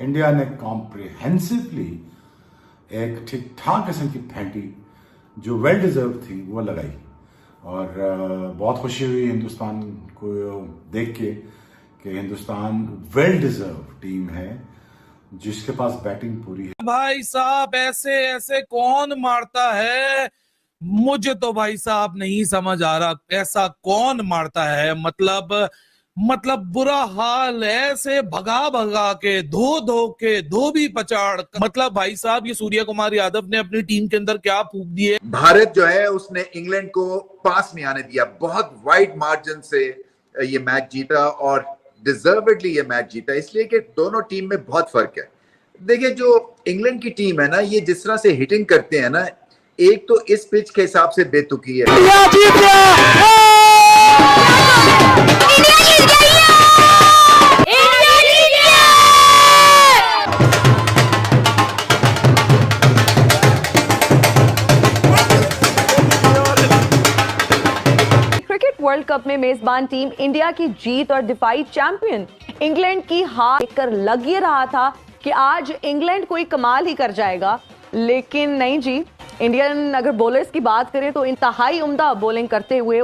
India ने comprehensively एक ठीक ठाक किस्म की फेंटी जो वेल डिजर्व थी वो लगाई, और बहुत खुशी हुई हिंदुस्तान को देख के कि हिंदुस्तान वेल डिजर्व टीम है जिसके पास बैटिंग पूरी है। भाई साहब ऐसे ऐसे कौन मारता है, मुझे तो भाई साहब नहीं समझ आ रहा ऐसा कौन मारता है। मतलब बुरा हाल, ऐसे भगा भगा के धो के धोबी पचाड़, मतलब भाई साहब ये सूर्य कुमार यादव ने अपनी टीम के अंदर क्या फूंक दिए। भारत जो है उसने इंग्लैंड को पास में आने दिया, बहुत वाइड मार्जिन से ये मैच जीता और डिजर्वेडली ये मैच जीता, इसलिए कि दोनों टीम में बहुत फर्क है। देखिए जो इंग्लैंड की टीम है ना, ये जिस तरह से हिटिंग करते हैं ना, एक तो इस पिच के हिसाब से बेतुकी है। वर्ल्ड कप में मेजबान टीम इंडिया की जीत और दिफाई चैंपियन इंग्लैंड की हार देखकर लग ये रहा था कि आज इंग्लैंड कोई कमाल ही कर जाएगा, लेकिन नहीं जी। इंडियन अगर बॉलर्स की बात करें तो इंतहाई उम्दा बॉलिंग करते हुए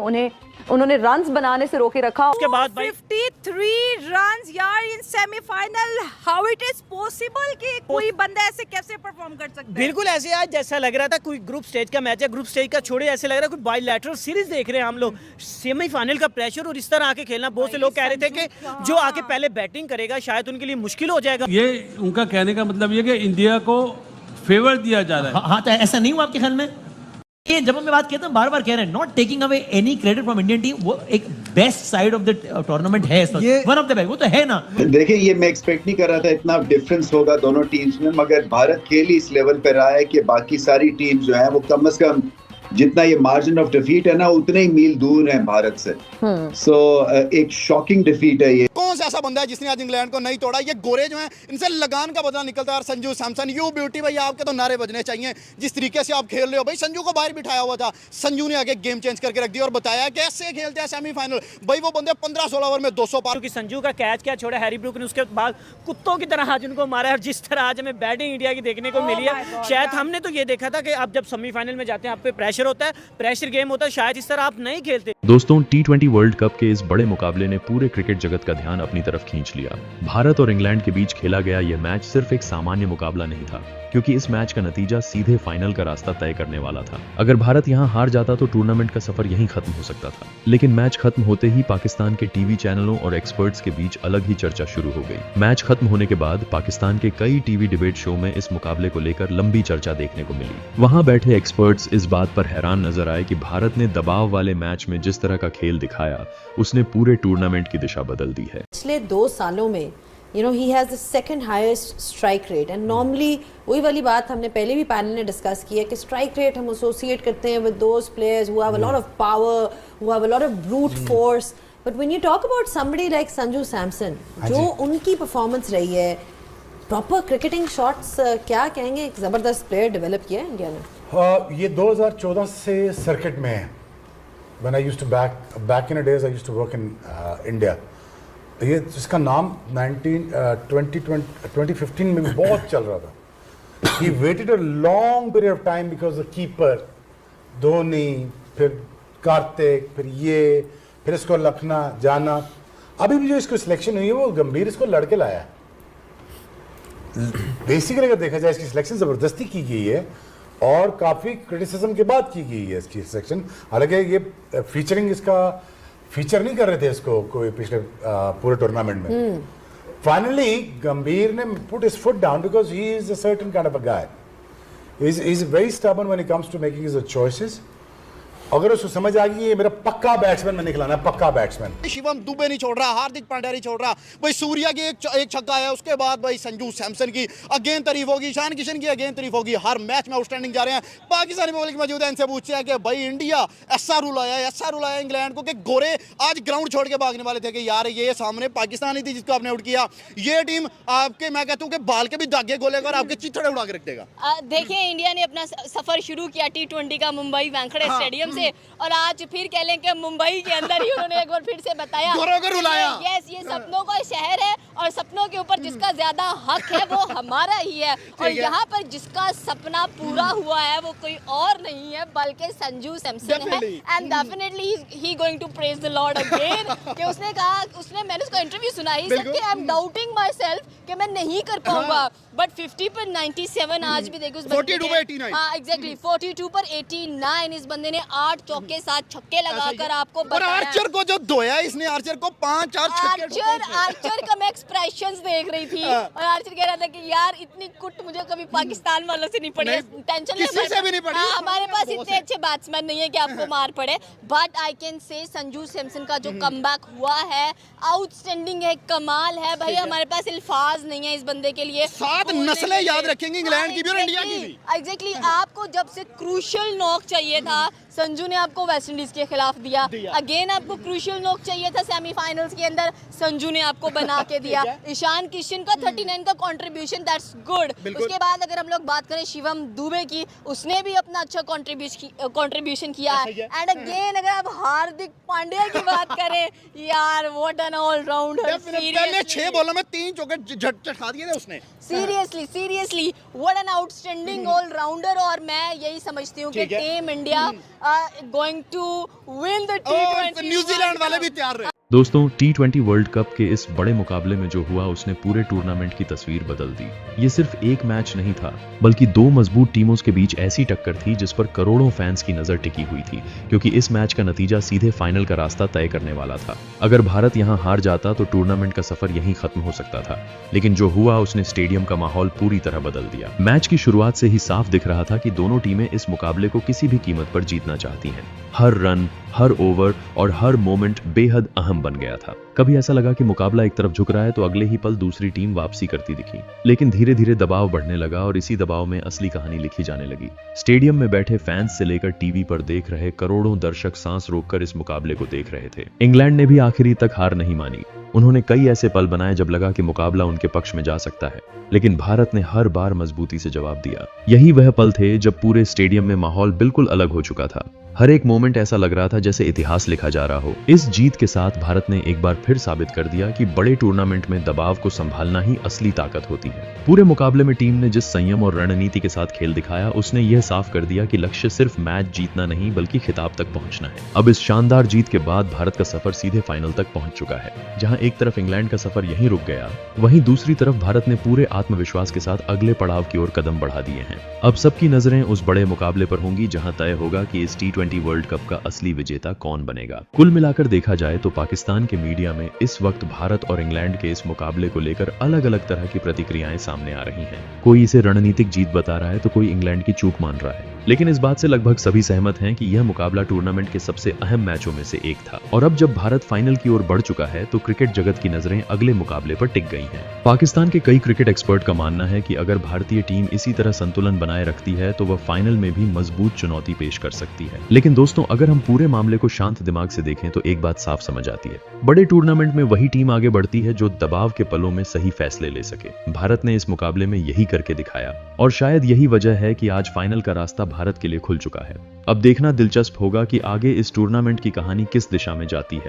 उन्होंने रन्स बनाने से रोके रखा। उसके बाद 53 रन्स यार in semifinal, how it is possible कि कोई बंदा ऐसे कैसे परफॉर्म कर सकता है। बिल्कुल ऐसे आज जैसा लग रहा था कोई ग्रुप स्टेज का मैच है, ग्रुप स्टेज का छोड़े ऐसे लग रहा है कोई बायलैटरल सीरीज देख रहे हैं हम लोग। सेमीफाइनल का प्रेशर और इस तरह आके खेलना, बहुत से लोग कह रहे थे कि जो आके पहले बैटिंग करेगा शायद उनके लिए मुश्किल हो जाएगा। ये उनका कहने का मतलब ये कि इंडिया को फेवर दिया जा रहा है। हाँ तो ऐसा नहीं हुआ आपके ख्याल में? ये जब मैं बात कहता हूँ बार बार कह रहे हैं, not taking away any credit from Indian team, वो एक best side of the tournament है, वन ऑफ द बेस्ट, वो तो है ना। देखिए ये मैं एक्सपेक्ट नहीं कर रहा था इतना डिफरेंस होगा दोनों टीम्स में, मगर भारत खेल इस लेवल पे रहा है कि बाकी सारी टीम्स जो है वो कम से कम जितना ये मार्जिन ऑफ डिफीट है ना उतने ही मील दूर है भारत से। सो एक शॉकिंग डिफीट है ये। कौन सा ऐसा बंदा है जिसने आज इंग्लैंड को नहीं तोड़ा? ये गोरे जो हैं इनसे लगान का बदला निकलता है। संजू सैमसन, यू ब्यूटी, भाई आपके तो नारे बजने चाहिए जिस तरीके से आप खेल रहे हो। भाई संजू को बाहर बिठाया हुआ था, संजू ने आगे गेम चेंज करके रख दिया और बताया कैसे खेलते हैं सेमीफाइनल। भाई वो बंदे 15-16 ओवर में 200 पार। क्योंकि संजू का कैच क्या छोड़ा हैरी ब्रूक ने, उसके बाद कुत्तों की तरह आज उनको मारा है। जिस तरह आज हमें बैटिंग इंडिया की देखने को मिली है, शायद हमने तो ये देखा था कि आप जब सेमीफाइनल में जाते हैं आप पे प्रेशर होता है, प्रेशर गेम होता है, शायद इस तरह आप नहीं खेलते। दोस्तों T20 वर्ल्ड कप के इस बड़े मुकाबले ने पूरे क्रिकेट जगत का ध्यान अपनी तरफ खींच लिया। भारत और इंग्लैंड के बीच खेला गया यह मैच सिर्फ एक सामान्य मुकाबला नहीं था, क्योंकि इस मैच का नतीजा सीधे फाइनल का रास्ता तय करने वाला था। अगर भारत यहां हार जाता तो टूर्नामेंट का सफर यहीं खत्म हो सकता था, लेकिन मैच खत्म होते ही पाकिस्तान के टीवी चैनलों और एक्सपर्ट्स के बीच अलग ही चर्चा शुरू हो गई। मैच खत्म होने के बाद पाकिस्तान के कई टीवी डिबेट शो में इस मुकाबले को लेकर लंबी चर्चा देखने को मिली। वहां बैठे एक्सपर्ट्स इस बात पर हैरान नजर आए कि भारत ने दबाव वाले मैच में जिस तरह का खेल दिखाया, उसने पूरे टूर्नामेंट की दिशा बदल दी है। पिछले 2 सालों में he has the second highest strike rate, and normally वही वाली बात हमने पहले भी पैनल ने डिस्कस की है कि स्ट्राइक रेट हम एसोसिएट करते हैं with those players who have a lot of power, who have a lot of brute force, but when you talk about somebody like Sanju Samson, जो उनकी परफॉर्मेंस रही है, प्रॉपर क्रिकेटिंग शॉट्स, क्या कहेंगे, एक जबरदस्त प्लेयर डेवलप किया है इंडिया ने। ये 2014 से सर्किट में है। When I used to back in the days I used to work in India, ये जिसका नाम 2015 में भी बहुत चल रहा था। He waited a long period of time because the keeper Dhoni, फिर कार्तिक, फिर इसको लखना जाना, अभी भी जो इसको सिलेक्शन हुई है वो गंभीर इसको लड़के लाया है। बेसिकली अगर देखा जाए इसकी सिलेक्शन ज़बरदस्ती की गई है और काफ़ी क्रिटिसिज्म के बाद की गई है इसकी सिलेक्शन। हालांकि ये फीचरिंग इसका फीचर नहीं कर रहे थे इसको कोई पिछले पूरे टूर्नामेंट में। फाइनली गंभीर ने put his foot down because he is a certain kind of a guy. He is very stubborn when it comes to making his choices. अगर उसको समझ आ गई ये मेरा पक्का बैट्समैन में निकलाना है, पक्का बैट्समैन। शिवम दुबे नहीं छोड़ रहा, हार्दिक पांड्या नहीं छोड़ रहा, भाई सूर्या की एक छक्का है, उसके बाद भाई संजू सैमसन की अगेन तारीफ होगी, ईशान किशन की अगेन तारीफ होगी। हर मैच में आउटस्टैंडिंग जा रहे हैं। पाकिस्तानी पब्लिक मौजूद है, इनसे पूछते हैं कि भाई इंडिया ऐसा रूल आया इंग्लैंड को कि गोरे आज ग्राउंड छोड़ के भागने वाले थे कि यार ये सामने पाकिस्तान ही थी जिसको आपने आउट किया। ये टीम आपके, मैं कहता हूँ कि बाल के भी धागे गोलेगा और आपके चिथड़े उड़ा के रख देगा। देखिए इंडिया ने अपना सफर शुरू किया T20 का मुंबई वानखेड़े स्टेडियम से, और आज फिर कह लें कि मुंबई के अंदर ही उन्होंने एक बार फिर से बताया यस ये सपनों का शहर है और सपनों के ऊपर जिसका ज्यादा हक है वो हमारा ही है, और यहाँ पर जिसका सपना पूरा हुआ है वो कोई और नहीं है बल्कि संजू सैमसन है। And definitely he going to praise the lord again कि उसने कहा, मैंने उसका इंटरव्यू सुना ही सर कि I am doubting my self कि मैं नहीं कर पाऊंगा, बट 50 पर 97 आज भी देखो उस बंदे ने, हाँ एग्जैक्टली 42 पर 89 इस बंदे ने 8 चौके 7 छक्के लगाकर आपको बताया। और आर्चर को जो धोया इसने, आर्चर को 5-4 छक्के, आर्चर का मैं एक्सप्रेशंस देख रही थी और आर्चर कह रहा था कि यार इतनी कुट मुझे कभी पाकिस्तान वालों से नहीं पड़ी, टेंशन किसी से भी नहीं पड़ी। हमारे पास इतने अच्छे बैट्समैन नहीं है कि आपको मार पड़े, but I can say Sanju Samson का जो कमबैक हुआ है आउटस्टैंडिंग है, कमाल है भाई, हमारे पास अल्फाज नहीं है इस बंदे के लिए। 7 नस्लें याद रखेंगे इंग्लैंड की भी और इंडिया की भी। एग्जैक्टली आपको जब से क्रूशियल नॉक चाहिए था संजू ने आपको वेस्ट इंडीज के खिलाफ दिया, अगेन आपको क्रूशियल नॉक चाहिए था सेमीफाइनल्स के अंदर, संजू ने आपको बना के दिया। ईशान किशन का 39 का कंट्रीब्यूशन, दैट्स गुड। उसके बाद अगर हम लोग बात करें शिवम दुबे की, उसने भी अपना अच्छा कंट्रीब्यूशन किया है। एंड अगेन अगर आप हार्दिक पांड्या की बात करें, यार व्हाट एन ऑलराउंडर, पहले 6 बॉलों में 3 चौके चढ़ा दिए थे उसने। Seriously what an outstanding all rounder, और मैं यही समझती हूँ कि team India going to win the T20। New Zealand वाले भी तैयार रहे। दोस्तों, T20 वर्ल्ड कप के इस बड़े मुकाबले में जो हुआ उसने पूरे टूर्नामेंट की तस्वीर बदल दी। ये सिर्फ एक मैच नहीं था, बल्कि 2 मजबूत टीमों के बीच ऐसी टक्कर थी जिस पर करोड़ों फैंस की नजर टिकी हुई थी, क्योंकि इस मैच का नतीजा सीधे फाइनल का रास्ता तय करने वाला था। अगर भारत यहां हार जाता तो टूर्नामेंट का सफर यहीं खत्म हो सकता था, लेकिन जो हुआ उसने स्टेडियम का माहौल पूरी तरह बदल दिया। मैच की शुरुआत से ही साफ दिख रहा था कि दोनों टीमें इस मुकाबले को किसी भी कीमत पर जीतना चाहती हैं। हर रन, हर ओवर और हर मोमेंट बेहद अहम बन गया था। कभी ऐसा लगा कि मुकाबला एक तरफ झुक रहा है तो अगले ही पल दूसरी टीम वापसी करती दिखी, लेकिन धीरे धीरे दबाव बढ़ने लगा और इसी दबाव में असली कहानी लिखी जाने लगी। स्टेडियम में बैठे फैंस से लेकर टीवी पर देख रहे करोड़ों दर्शक सांस रोककर इस मुकाबले को देख रहे थे। इंग्लैंड ने भी आखिरी तक हार नहीं मानी। उन्होंने कई ऐसे पल बनाए जब लगा कि मुकाबला उनके पक्ष में जा सकता है, लेकिन भारत ने हर बार मजबूती से जवाब दिया। यही वह पल थे जब पूरे स्टेडियम में माहौल बिल्कुल अलग हो चुका था। हर एक मोमेंट ऐसा लग रहा था जैसे इतिहास लिखा जा रहा हो। इस जीत के साथ भारत ने एक बार फिर साबित कर दिया कि बड़े टूर्नामेंट में दबाव को संभालना ही असली ताकत होती है। पूरे मुकाबले में टीम ने जिस संयम और रणनीति के साथ खेल दिखाया, उसने यह साफ कर दिया कि लक्ष्य सिर्फ मैच जीतना नहीं बल्कि खिताब तक पहुंचना है। अब इस शानदार जीत के बाद भारत का सफर सीधे फाइनल तक पहुंच चुका है। जहां एक तरफ इंग्लैंड का सफर यहीं रुक गया, वहीं दूसरी तरफ भारत ने पूरे आत्मविश्वास के साथ अगले पड़ाव की ओर कदम बढ़ा दिए हैं। अब सबकी नजरें उस बड़े मुकाबले पर होंगी जहां तय होगा कि इस T20 वर्ल्ड कप का असली विजेता कौन बनेगा। कुल मिलाकर देखा जाए तो पाकिस्तान के मीडिया में इस वक्त भारत और इंग्लैंड के इस मुकाबले को लेकर अलग अलग तरह की प्रतिक्रियाएं सामने आ रही हैं। कोई इसे रणनीतिक जीत बता रहा है तो कोई इंग्लैंड की चूक मान रहा है, लेकिन इस बात से लगभग सभी सहमत हैं कि यह मुकाबला टूर्नामेंट के सबसे अहम मैचों में से एक था। और अब जब भारत फाइनल की ओर बढ़ चुका है तो क्रिकेट जगत की नजरें अगले मुकाबले पर टिक गई हैं। पाकिस्तान के कई क्रिकेट एक्सपर्ट का मानना है कि अगर भारतीय टीम इसी तरह संतुलन बनाए रखती है तो वह फाइनल में भी मजबूत चुनौती पेश कर सकती है। लेकिन दोस्तों, अगर हम पूरे मामले को शांत दिमाग से देखें तो एक बात साफ समझ आती है। बड़े टूर्नामेंट में वही टीम आगे बढ़ती है जो दबाव के पलों में सही फैसले ले सके। भारत ने इस मुकाबले में यही करके दिखाया और शायद यही वजह है कि आज फाइनल का रास्ता भारत के लिए खुल चुका है। अब देखना दिलचस्प होगा कि आगे इस टूर्नामेंट की कहानी किस दिशा में जाती है।